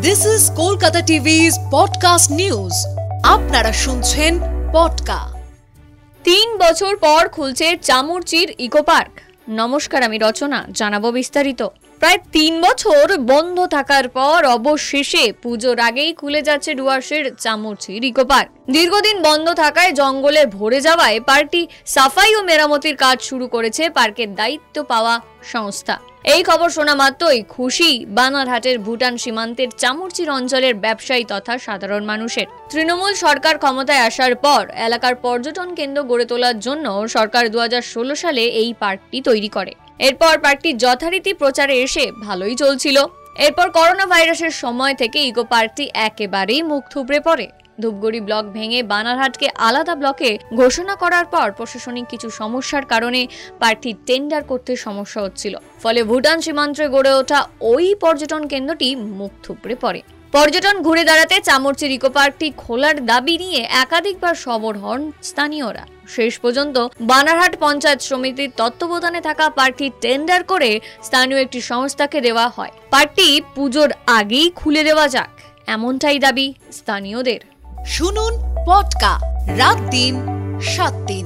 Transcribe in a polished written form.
This is Kolkata TV's podcast news. আপনারা শুনছেন পডকা। 3 বছর পর খুলছে চামুরচির ইকো পার্ক। নমস্কার, আমি রচনা, জানাবো বিস্তারিত। প্রায় 3 বছর বন্ধ থাকার পর অবশেষে পুজোর আগেই খুলে যাচ্ছে ডুয়ার্সের চামুরচির ইকো পার্ক। দীর্ঘদিন বন্ধ থাকায় জঙ্গলে ভরে যাওয়ায় পার্কটি সাফাই ও মেরামতির কাজ শুরু করেছে পার্কের দায়িত্ব পাওয়া সংস্থা। এই খবর শোনা মাত্রই খুশি বানারহাটের ভুটান সীমান্তের চামুরচির অঞ্চলের ব্যবসায়ী তথা সাধারণ মানুষের। তৃণমূল সরকার ক্ষমতায় আসার পর এলাকার পর্যটন কেন্দ্র গড়ে তোলার জন্য সরকার 2016 সালে এই পার্কটি তৈরি করে। এরপর পার্কটি যথারীতি প্রচারে এসে ভালোই চলছিল। এরপর করোনা ভাইরাসের সময় থেকে ইকো পার্কটি একেবারেই মুখ থুবড়ে পড়ে। ধূপগুড়ি ব্লক ভেঙে বানারহাটকে আলাদা ব্লকে ঘোষণা করার পর প্রশাসনিক কিছু সমস্যার কারণে পার্কটি টেন্ডার করতে সমস্যা হচ্ছিল। ফলে ভুটান সীমান্তে গড়ে ওঠা ওই পর্যটন কেন্দ্রটি মুখ থুবড়ে পড়ে। পর্যটন ঘুরে দাঁড়াতে চামুরচির ইকো পার্কটি খোলার দাবি নিয়ে একাধিকবার সরব হন স্থানীয়রা। শেষ পর্যন্ত বানারহাট পঞ্চায়েত সমিতির তত্ত্বাবধানে থাকা পার্কটি টেন্ডার করে স্থানীয় একটি সংস্থাকে দেওয়া হয়। পার্কটি পুজোর আগেই খুলে দেওয়া যাক, এমনটাই দাবি স্থানীয়দের। শুনুন পডকা, রাত দিন 7 দিন।